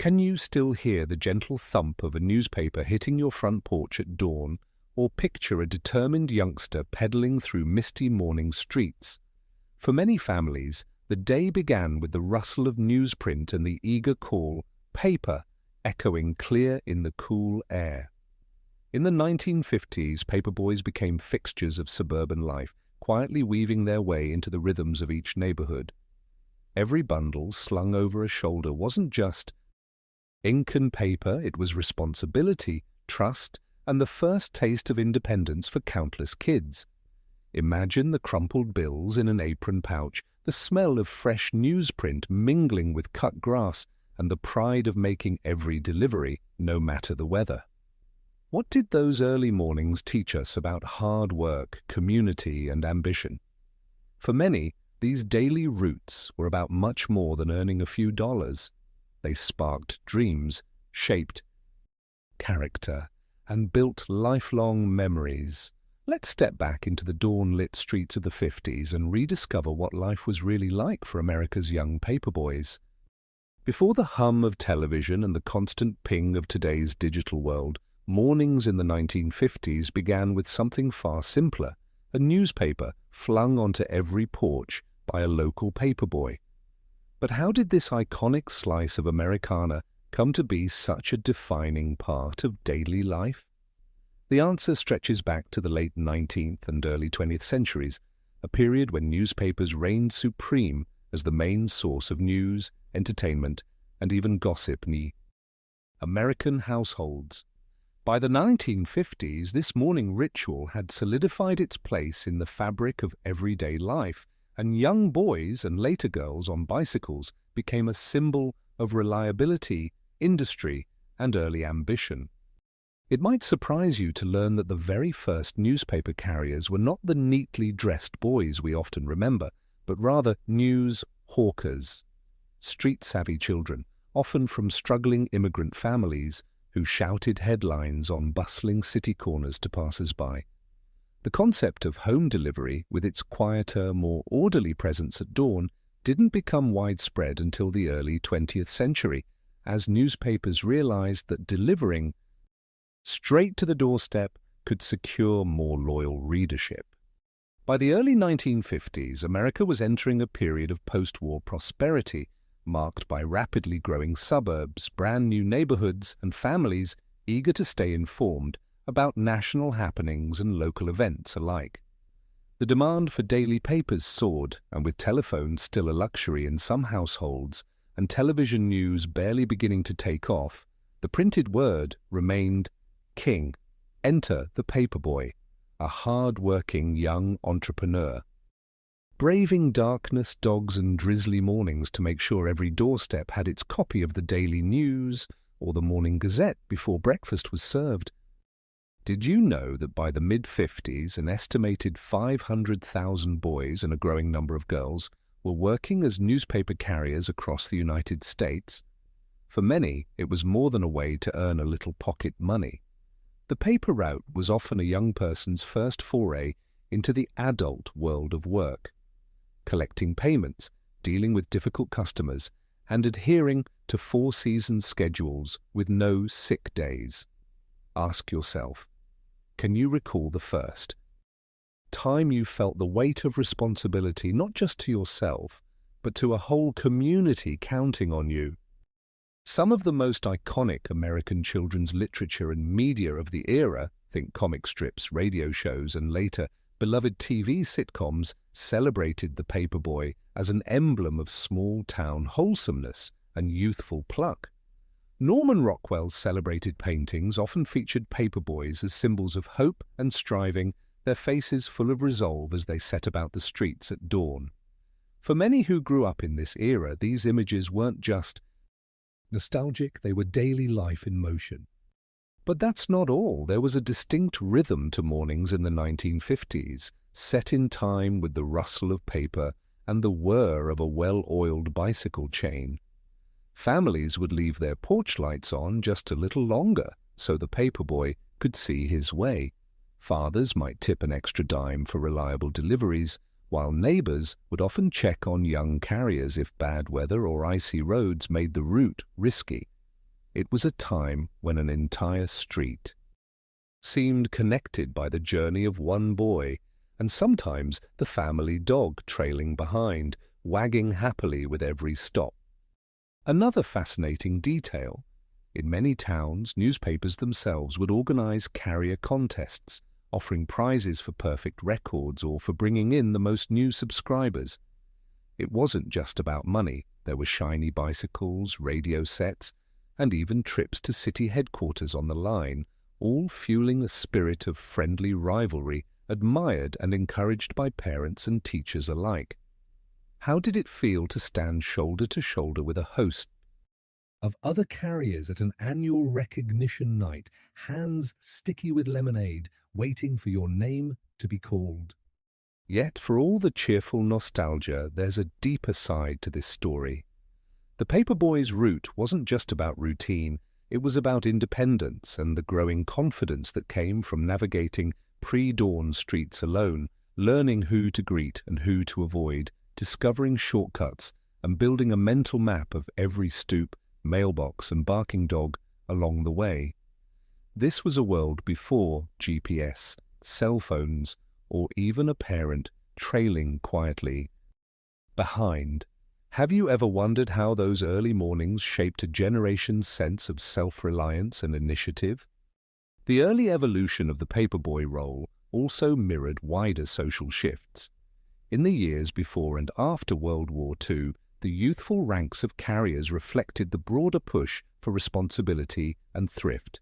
Can you still hear the gentle thump of a newspaper hitting your front porch at dawn, or picture a determined youngster pedaling through misty morning streets? For many families, the day began with the rustle of newsprint and the eager call, "Paper," echoing clear in the cool air. In the 1950s, paperboys became fixtures of suburban life, quietly weaving their way into the rhythms of each neighborhood. Every bundle slung over a shoulder wasn't just ink and paper, it was responsibility, trust, and the first taste of independence for countless kids. Imagine the crumpled bills in an apron pouch, the smell of fresh newsprint mingling with cut grass, and the pride of making every delivery, no matter the weather. What did those early mornings teach us about hard work, community, and ambition? For many, these daily routes were about much more than earning a few dollars. They sparked dreams, shaped character, and built lifelong memories. Let's step back into the dawn-lit streets of the 50s and rediscover what life was really like for America's young paperboys. Before the hum of television and the constant ping of today's digital world, mornings in the 1950s began with something far simpler, a newspaper flung onto every porch by a local paperboy. But how did this iconic slice of Americana come to be such a defining part of daily life? The answer stretches back to the late 19th and early 20th centuries, a period when newspapers reigned supreme as the main source of news, entertainment, and even gossip in American households. By the 1950s, this morning ritual had solidified its place in the fabric of everyday life, and young boys and later girls on bicycles became a symbol of reliability, industry, and early ambition. It might surprise you to learn that the very first newspaper carriers were not the neatly dressed boys we often remember, but rather news hawkers, street-savvy children, often from struggling immigrant families, who shouted headlines on bustling city corners to passers-by. The concept of home delivery, with its quieter, more orderly presence at dawn, didn't become widespread until the early 20th century, as newspapers realized that delivering straight to the doorstep could secure more loyal readership. By the early 1950s, America was entering a period of post-war prosperity, marked by rapidly growing suburbs, brand-new neighborhoods, and families eager to stay informed about national happenings and local events alike. The demand for daily papers soared, and with telephones still a luxury in some households and television news barely beginning to take off, the printed word remained king. Enter the paperboy, a hard-working young entrepreneur. Braving darkness, dogs, and drizzly mornings to make sure every doorstep had its copy of the daily news or the morning gazette before breakfast was served. Did you know that by the mid-50s, an estimated 500,000 boys and a growing number of girls were working as newspaper carriers across the United States? For many, it was more than a way to earn a little pocket money. The paper route was often a young person's first foray into the adult world of work, collecting payments, dealing with difficult customers, and adhering to four-season schedules with no sick days. Ask yourself, can you recall the first time you felt the weight of responsibility not just to yourself, but to a whole community counting on you? Some of the most iconic American children's literature and media of the era, think comic strips, radio shows, and later beloved TV sitcoms, celebrated the paperboy as an emblem of small-town wholesomeness and youthful pluck. Norman Rockwell's celebrated paintings often featured paperboys as symbols of hope and striving, their faces full of resolve as they set about the streets at dawn. For many who grew up in this era, these images weren't just nostalgic, they were daily life in motion. But that's not all. There was a distinct rhythm to mornings in the 1950s, set in time with the rustle of paper and the whir of a well-oiled bicycle chain. Families would leave their porch lights on just a little longer so the paperboy could see his way. Fathers might tip an extra dime for reliable deliveries, while neighbors would often check on young carriers if bad weather or icy roads made the route risky. It was a time when an entire street seemed connected by the journey of one boy, and sometimes the family dog trailing behind, wagging happily with every stop. Another fascinating detail: in many towns, newspapers themselves would organize carrier contests, offering prizes for perfect records or for bringing in the most new subscribers. It wasn't just about money. There were shiny bicycles, radio sets, and even trips to city headquarters on the line, all fueling a spirit of friendly rivalry, admired and encouraged by parents and teachers alike. How did it feel to stand shoulder to shoulder with a host of other carriers at an annual recognition night, hands sticky with lemonade, waiting for your name to be called? Yet, for all the cheerful nostalgia, there's a deeper side to this story. The Paperboys' route wasn't just about routine, it was about independence and the growing confidence that came from navigating pre-dawn streets alone, learning who to greet and who to avoid, discovering shortcuts, and building a mental map of every stoop, mailbox and barking dog along the way. This was a world before GPS, cell phones, or even a parent trailing quietly behind. Have you ever wondered how those early mornings shaped a generation's sense of self-reliance and initiative? The early evolution of the paperboy role also mirrored wider social shifts. In the years before and after World War II, the youthful ranks of carriers reflected the broader push for responsibility and thrift.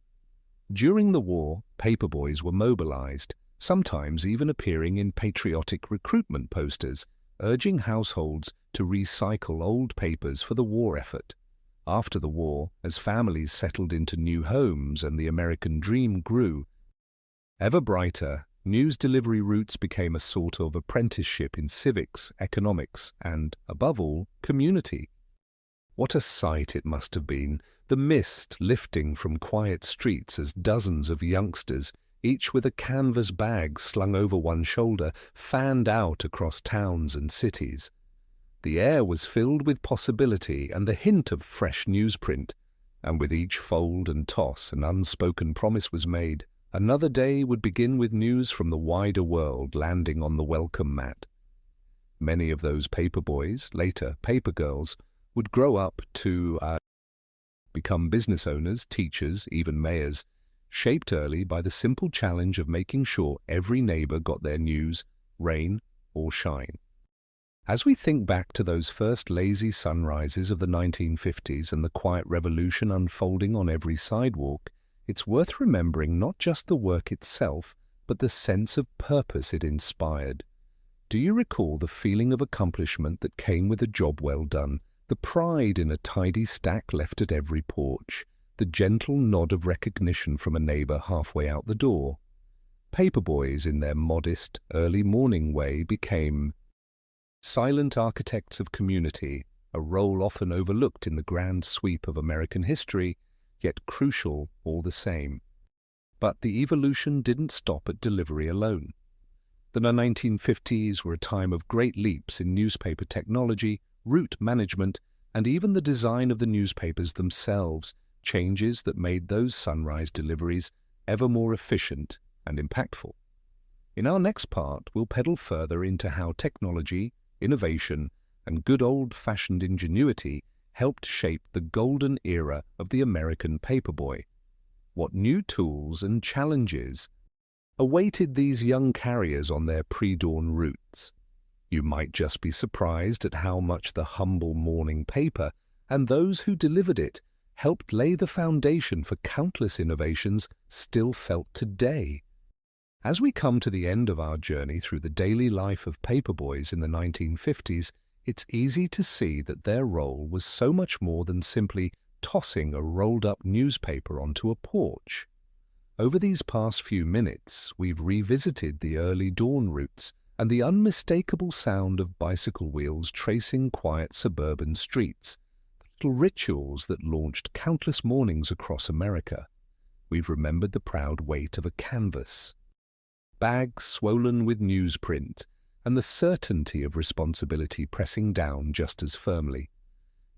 During the war, paperboys were mobilized, sometimes even appearing in patriotic recruitment posters, urging households to recycle old papers for the war effort. After the war, as families settled into new homes and the American dream grew ever brighter, news delivery routes became a sort of apprenticeship in civics, economics, and, above all, community. What a sight it must have been, the mist lifting from quiet streets as dozens of youngsters, each with a canvas bag slung over one shoulder, fanned out across towns and cities. The air was filled with possibility and the hint of fresh newsprint, and with each fold and toss an unspoken promise was made. Another day would begin with news from the wider world landing on the welcome mat. Many of those paperboys, later paper girls, would grow up to become business owners, teachers, even mayors, shaped early by the simple challenge of making sure every neighbor got their news, rain or shine. As we think back to those first lazy sunrises of the 1950s and the quiet revolution unfolding on every sidewalk, it's worth remembering not just the work itself, but the sense of purpose it inspired. Do you recall the feeling of accomplishment that came with a job well done, the pride in a tidy stack left at every porch, the gentle nod of recognition from a neighbor halfway out the door? Paperboys, in their modest, early morning way, became silent architects of community, a role often overlooked in the grand sweep of American history, yet crucial all the same. But the evolution didn't stop at delivery alone. The 1950s were a time of great leaps in newspaper technology, route management, and even the design of the newspapers themselves, changes that made those sunrise deliveries ever more efficient and impactful. In our next part, we'll pedal further into how technology, innovation, and good old-fashioned ingenuity helped shape the golden era of the American paperboy. What new tools and challenges awaited these young carriers on their pre-dawn routes? You might just be surprised at how much the humble morning paper and those who delivered it helped lay the foundation for countless innovations still felt today. As we come to the end of our journey through the daily life of paperboys in the 1950s, it's easy to see that their role was so much more than simply tossing a rolled-up newspaper onto a porch. Over these past few minutes, we've revisited the early dawn routes and the unmistakable sound of bicycle wheels tracing quiet suburban streets, the little rituals that launched countless mornings across America. We've remembered the proud weight of a canvas, bags swollen with newsprint, and the certainty of responsibility pressing down just as firmly.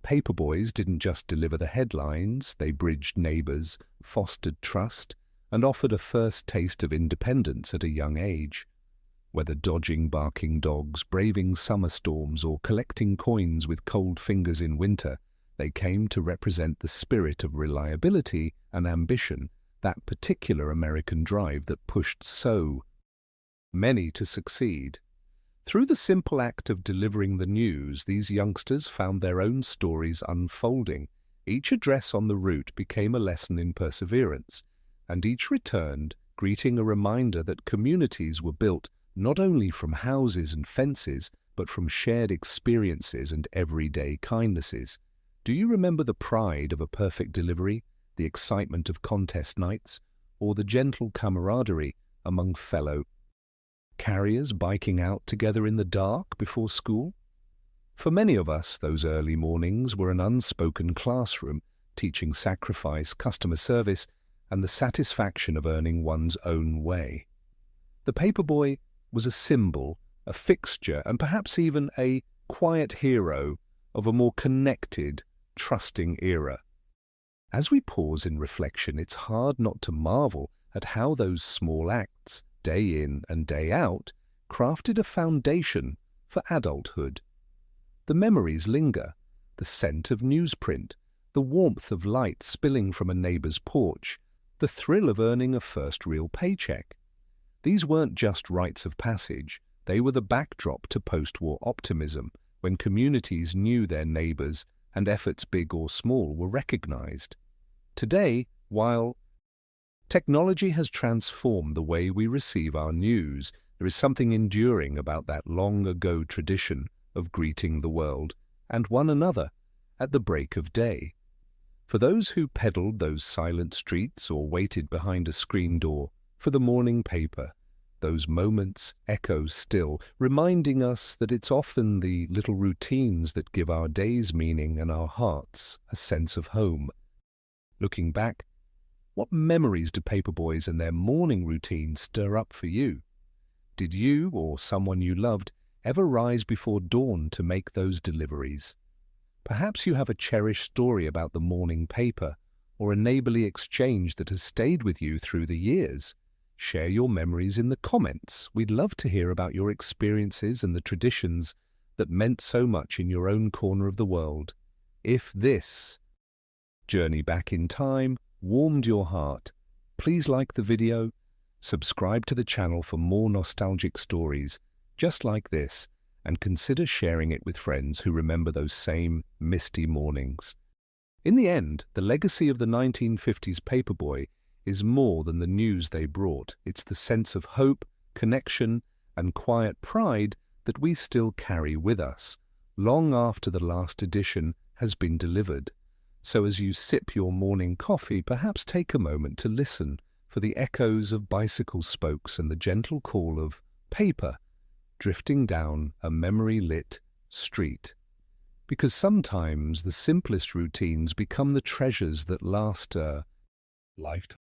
Paperboys didn't just deliver the headlines, they bridged neighbors, fostered trust, and offered a first taste of independence at a young age. Whether dodging barking dogs, braving summer storms, or collecting coins with cold fingers in winter, they came to represent the spirit of reliability and ambition, that particular American drive that pushed so many to succeed. Through the simple act of delivering the news, these youngsters found their own stories unfolding. Each address on the route became a lesson in perseverance, and each returned, greeting a reminder that communities were built not only from houses and fences, but from shared experiences and everyday kindnesses. Do you remember the pride of a perfect delivery, the excitement of contest nights, or the gentle camaraderie among fellow carriers biking out together in the dark before school? For many of us, those early mornings were an unspoken classroom, teaching sacrifice, customer service, and the satisfaction of earning one's own way. The paperboy was a symbol, a fixture, and perhaps even a quiet hero of a more connected, trusting era. As we pause in reflection, it's hard not to marvel at how those small acts, day in and day out, crafted a foundation for adulthood. The memories linger, the scent of newsprint, the warmth of light spilling from a neighbor's porch, the thrill of earning a first real paycheck. These weren't just rites of passage, they were the backdrop to post-war optimism, when communities knew their neighbors and efforts big or small were recognized. Today, while technology has transformed the way we receive our news, there is something enduring about that long-ago tradition of greeting the world and one another at the break of day. For those who peddled those silent streets or waited behind a screen door for the morning paper, those moments echo still, reminding us that it's often the little routines that give our days meaning and our hearts a sense of home. Looking back, what memories do Paperboys and their morning routine stir up for you? Did you or someone you loved ever rise before dawn to make those deliveries? Perhaps you have a cherished story about the morning paper or a neighborly exchange that has stayed with you through the years. Share your memories in the comments. We'd love to hear about your experiences and the traditions that meant so much in your own corner of the world. If this journey back in time warmed your heart, please like the video, subscribe to the channel for more nostalgic stories just like this, and consider sharing it with friends who remember those same misty mornings. In the end, the legacy of the 1950s paperboy is more than the news they brought. It's the sense of hope, connection, and quiet pride that we still carry with us, long after the last edition has been delivered. So as you sip your morning coffee, perhaps take a moment to listen for the echoes of bicycle spokes and the gentle call of paper drifting down a memory-lit street. Because sometimes the simplest routines become the treasures that last a lifetime.